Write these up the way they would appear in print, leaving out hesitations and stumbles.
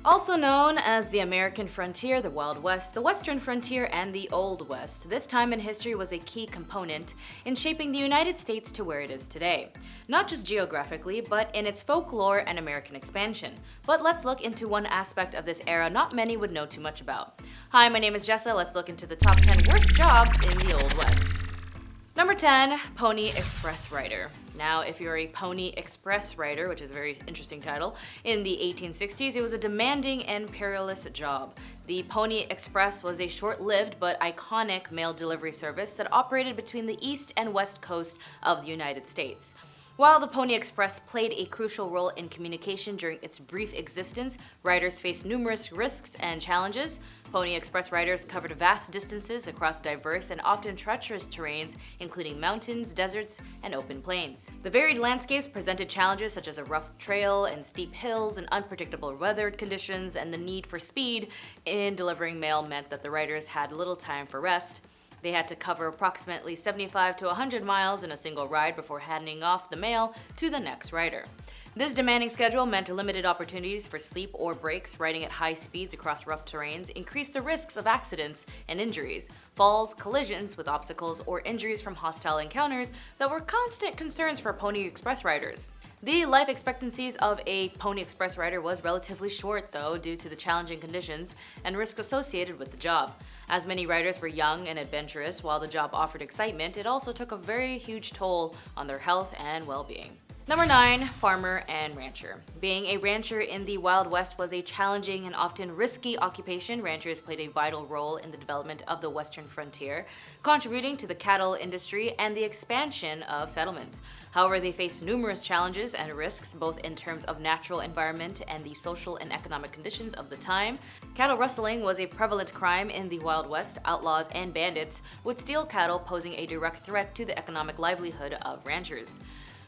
Also known as the American frontier, the Wild West, the Western frontier, and the Old West, this time in history was a key component in shaping the United States to where it is today. Not just geographically, but in its folklore and American expansion. But let's look into one aspect of this era not many would know too much about. Hi, my name is Jessa. Let's look into the top 10 worst jobs in the Old West. Number 10, Pony Express Rider. Now, if you're a Pony Express Rider, which is a very interesting title, in the 1860s, it was a demanding and perilous job. The Pony Express was a short-lived but iconic mail delivery service that operated between the east and west coast of the United States. While the Pony Express played a crucial role in communication during its brief existence, riders faced numerous risks and challenges. Pony Express riders covered vast distances across diverse and often treacherous terrains, including mountains, deserts, and open plains. The varied landscapes presented challenges such as a rough trail and steep hills and unpredictable weather conditions, and the need for speed in delivering mail meant that the riders had little time for rest. They had to cover approximately 75 to 100 miles in a single ride before handing off the mail to the next rider. This demanding schedule meant limited opportunities for sleep or breaks. Riding at high speeds across rough terrains increased the risks of accidents and injuries, falls, collisions with obstacles, or injuries from hostile encounters that were constant concerns for Pony Express riders. The life expectancies of a Pony Express rider was relatively short, though, due to the challenging conditions and risks associated with the job. As many riders were young and adventurous, while the job offered excitement, it also took a very huge toll on their health and well-being. Number 9, Farmer and Rancher. Being a rancher in the Wild West was a challenging and often risky occupation. Ranchers played a vital role in the development of the western frontier, contributing to the cattle industry and the expansion of settlements. However, they faced numerous challenges and risks, both in terms of natural environment and the social and economic conditions of the time. Cattle rustling was a prevalent crime in the Wild West. Outlaws and bandits would steal cattle, posing a direct threat to the economic livelihood of ranchers.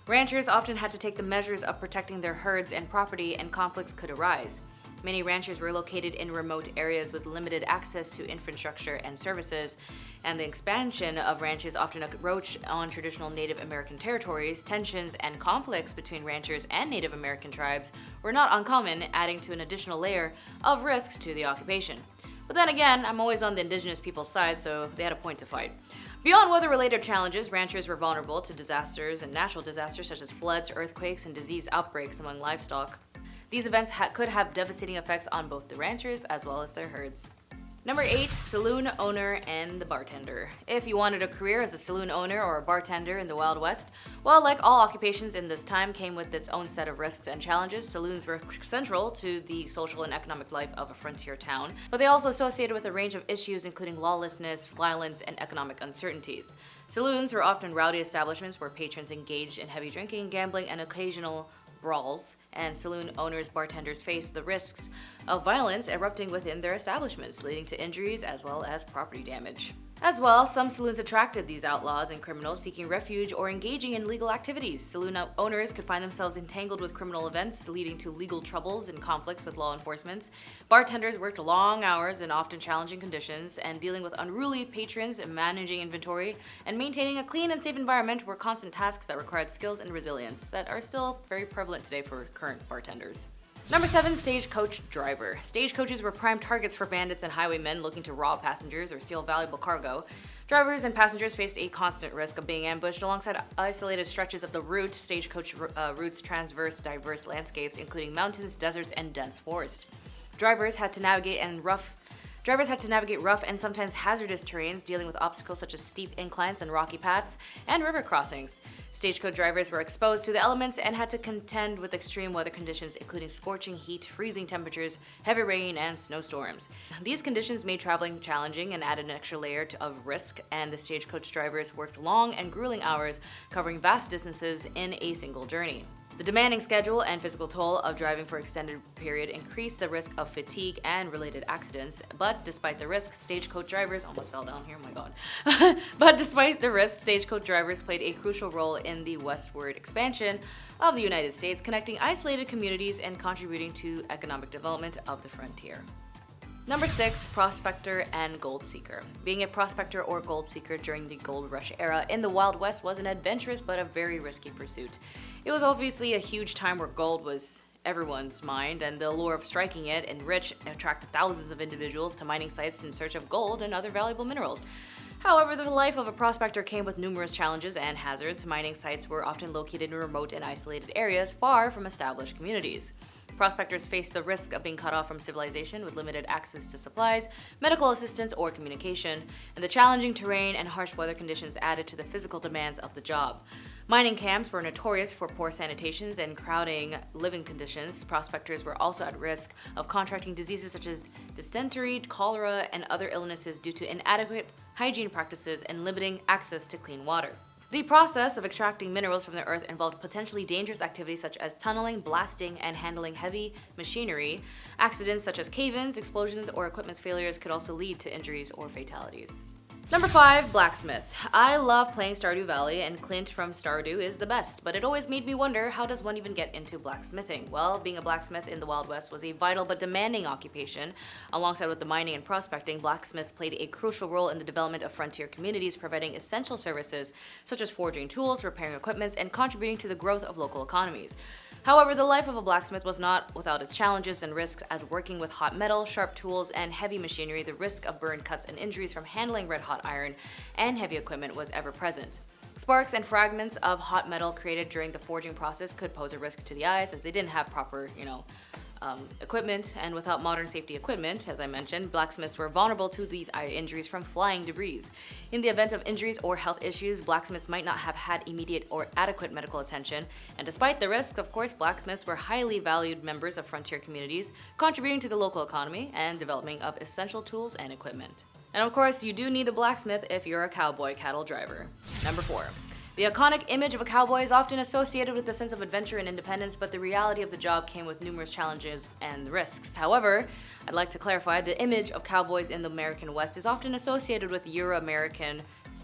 Ranchers often had to take the measures of protecting their herds and property, and conflicts could arise. Many ranchers were located in remote areas with limited access to infrastructure and services, and the expansion of ranches often encroached on traditional Native American territories. Tensions and conflicts between ranchers and Native American tribes were not uncommon, adding to an additional layer of risks to the occupation. But then again, I'm always on the indigenous people's side, so they had a point to fight. Beyond weather-related challenges, ranchers were vulnerable to disasters and natural disasters such as floods, earthquakes, and disease outbreaks among livestock. These events could have devastating effects on both the ranchers as well as their herds. Number 8, Saloon Owner and the Bartender. If you wanted a career as a saloon owner or a bartender in the Wild West, well, like all occupations in this time came with its own set of risks and challenges. Saloons were central to the social and economic life of a frontier town, but they also associated with a range of issues including lawlessness, violence, and economic uncertainties. Saloons were often rowdy establishments where patrons engaged in heavy drinking, gambling, and occasional brawls, and saloon owners, bartenders faced the risks of violence erupting within their establishments, leading to injuries as well as property damage. As well, some saloons attracted these outlaws and criminals seeking refuge or engaging in legal activities. Saloon owners could find themselves entangled with criminal events, leading to legal troubles and conflicts with law enforcement. Bartenders worked long hours in often challenging conditions, and dealing with unruly patrons, managing inventory, and maintaining a clean and safe environment were constant tasks that required skills and resilience that are still very prevalent today for current bartenders. Number 7, Stagecoach Driver. Stagecoaches were prime targets for bandits and highwaymen looking to rob passengers or steal valuable cargo. Drivers and passengers faced a constant risk of being ambushed alongside isolated stretches of the route. Stagecoach routes traverse diverse landscapes, including mountains, deserts, and dense forest. Drivers had to navigate rough and sometimes hazardous terrains, dealing with obstacles such as steep inclines and rocky paths, and river crossings. Stagecoach drivers were exposed to the elements and had to contend with extreme weather conditions, including scorching heat, freezing temperatures, heavy rain, and snowstorms. These conditions made traveling challenging and added an extra layer of risk, and the stagecoach drivers worked long and grueling hours, covering vast distances in a single journey. The demanding schedule and physical toll of driving for extended period increased the risk of fatigue and related accidents, but despite the risks, stagecoach drivers almost fell down here, oh my god. But despite the risks, stagecoach drivers played a crucial role in the westward expansion of the United States, connecting isolated communities and contributing to economic development of the frontier. Number 6, Prospector and Gold Seeker. Being a prospector or gold seeker during the gold rush era in the Wild West was an adventurous but a very risky pursuit. It was obviously a huge time where gold was everyone's mind, and the allure of striking it enriched and attracted thousands of individuals to mining sites in search of gold and other valuable minerals. However, the life of a prospector came with numerous challenges and hazards. Mining sites were often located in remote and isolated areas far from established communities. Prospectors faced the risk of being cut off from civilization with limited access to supplies, medical assistance, or communication, and the challenging terrain and harsh weather conditions added to the physical demands of the job. Mining camps were notorious for poor sanitations and crowding living conditions. Prospectors were also at risk of contracting diseases such as dysentery, cholera, and other illnesses due to inadequate hygiene practices and limiting access to clean water. The process of extracting minerals from the earth involved potentially dangerous activities such as tunneling, blasting, and handling heavy machinery. Accidents such as cave-ins, explosions, or equipment failures could also lead to injuries or fatalities. Number 5, Blacksmith. I love playing Stardew Valley, and Clint from Stardew is the best, but it always made me wonder, how does one even get into blacksmithing? Well, being a blacksmith in the Wild West was a vital but demanding occupation. Alongside with the mining and prospecting, blacksmiths played a crucial role in the development of frontier communities, providing essential services such as forging tools, repairing equipment, and contributing to the growth of local economies. However, the life of a blacksmith was not without its challenges and risks, as working with hot metal, sharp tools, and heavy machinery, the risk of burn cuts and injuries from handling red-hot iron and heavy equipment was ever present. Sparks and fragments of hot metal created during the forging process could pose a risk to the eyes, as they didn't have proper, equipment, and without modern safety equipment, as I mentioned, blacksmiths were vulnerable to these eye injuries from flying debris. In the event of injuries or health issues, blacksmiths might not have had immediate or adequate medical attention, and despite the risks, of course, blacksmiths were highly valued members of frontier communities, contributing to the local economy and development of essential tools and equipment. And of course, you do need a blacksmith if you're a cowboy cattle driver. Number 4. The iconic image of a cowboy is often associated with a sense of adventure and independence, but the reality of the job came with numerous challenges and risks. However, I'd like to clarify, the image of cowboys in the American West is often associated with Euro-American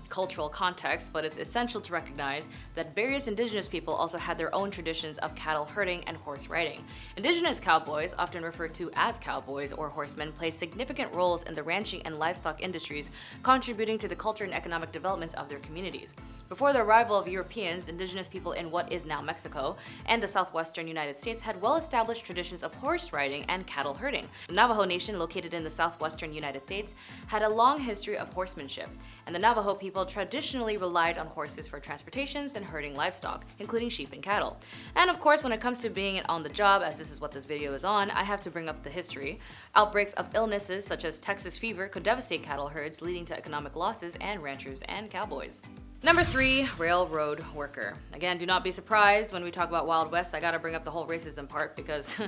cultural context, but it's essential to recognize that various indigenous people also had their own traditions of cattle herding and horse riding. Indigenous cowboys, often referred to as cowboys or horsemen, played significant roles in the ranching and livestock industries, contributing to the culture and economic developments of their communities. Before the arrival of Europeans, indigenous people in what is now Mexico and the southwestern United States had well-established traditions of horse riding and cattle herding. The Navajo Nation, located in the southwestern United States, had a long history of horsemanship, and the Navajo people traditionally relied on horses for transportations and herding livestock, including sheep and cattle. And of course, when it comes to being on the job, as this is what this video is on, I have to bring up the history. Outbreaks of illnesses such as Texas fever could devastate cattle herds, leading to economic losses and ranchers and cowboys. Number 3, railroad worker. Again, do not be surprised when we talk about Wild West. I gotta bring up the whole racism part because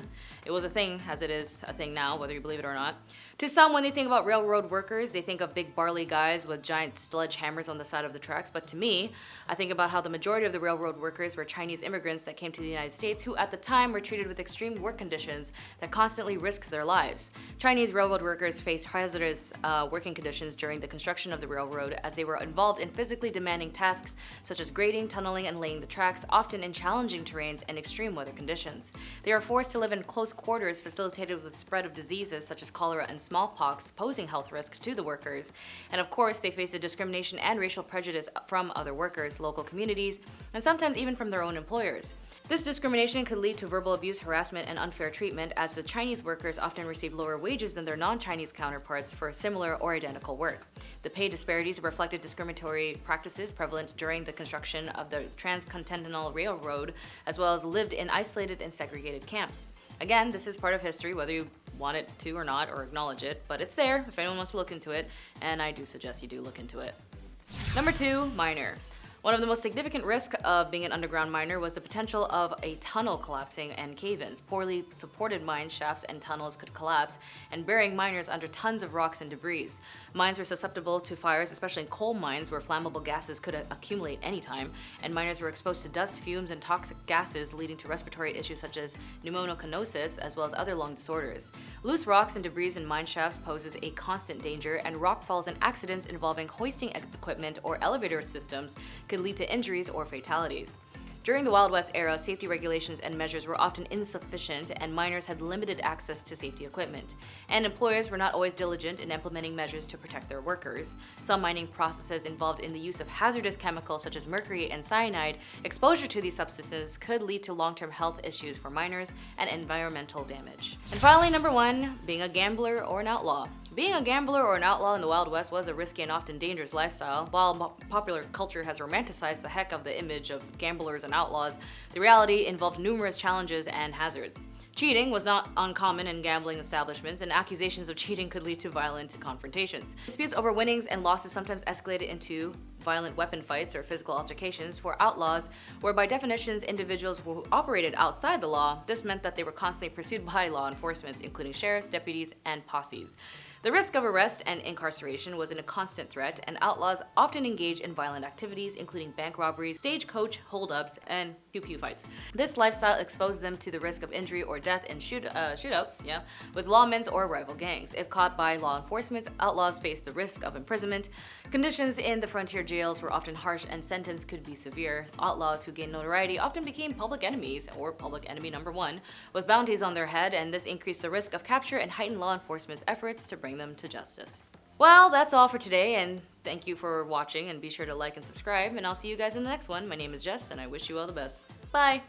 it was a thing, as it is a thing now, whether you believe it or not. To some, when they think about railroad workers, they think of big burly guys with giant sledgehammers on the side of the tracks. But to me, I think about how the majority of the railroad workers were Chinese immigrants that came to the United States, who at the time were treated with extreme work conditions that constantly risked their lives. Chinese railroad workers faced hazardous working conditions during the construction of the railroad, as they were involved in physically demanding tasks such as grading, tunneling, and laying the tracks, often in challenging terrains and extreme weather conditions. They are forced to live in close quarters, facilitated with the spread of diseases such as cholera and smallpox, posing health risks to the workers. And of course, they face the discrimination and racial prejudice from other workers, local communities, and sometimes even from their own employers. This discrimination could lead to verbal abuse, harassment, and unfair treatment, as the Chinese workers often receive lower wages than their non-Chinese counterparts for similar or identical work. The pay disparities reflected discriminatory practices prevalent during the construction of the Transcontinental Railroad, as well as lived in isolated and segregated camps. Again, this is part of history, whether you want it to or not, or acknowledge it, but it's there if anyone wants to look into it, and I do suggest you do look into it. Number 2, miner. One of the most significant risks of being an underground miner was the potential of a tunnel collapsing and cave-ins. Poorly supported mine shafts and tunnels could collapse, and burying miners under tons of rocks and debris. Mines were susceptible to fires, especially in coal mines where flammable gases could accumulate anytime, and miners were exposed to dust, fumes, and toxic gases, leading to respiratory issues such as pneumoconiosis, as well as other lung disorders. Loose rocks and debris in mine shafts poses a constant danger, and rock falls and accidents involving hoisting equipment or elevator systems could lead to injuries or fatalities. During the Wild West era, safety regulations and measures were often insufficient, and miners had limited access to safety equipment. And employers were not always diligent in implementing measures to protect their workers. Some mining processes involved in the use of hazardous chemicals such as mercury and cyanide. Exposure to these substances could lead to long-term health issues for miners and environmental damage. And finally, number 1, being a gambler or an outlaw. Being a gambler or an outlaw in the Wild West was a risky and often dangerous lifestyle. While popular culture has romanticized the heck of the image of gamblers and outlaws, the reality involved numerous challenges and hazards. Cheating was not uncommon in gambling establishments, and accusations of cheating could lead to violent confrontations. Disputes over winnings and losses sometimes escalated into violent weapon fights or physical altercations. For outlaws, where by definitions individuals who operated outside the law, this meant that they were constantly pursued by law enforcement, including sheriffs, deputies, and posses. The risk of arrest and incarceration was a constant threat, and outlaws often engaged in violent activities, including bank robberies, stagecoach holdups, and pew-pew fights. This lifestyle exposed them to the risk of injury or death in shootouts, with lawmen or rival gangs. If caught by law enforcement, outlaws faced the risk of imprisonment. Conditions in the frontier jails were often harsh, and sentence could be severe. Outlaws who gained notoriety often became public enemies, or public enemy number 1, with bounties on their head, and this increased the risk of capture and heightened law enforcement's efforts to bring them to justice. Well, that's all for today, and thank you for watching, and be sure to like and subscribe, and I'll see you guys in the next one. My name is Jess, and I wish you all the best. Bye!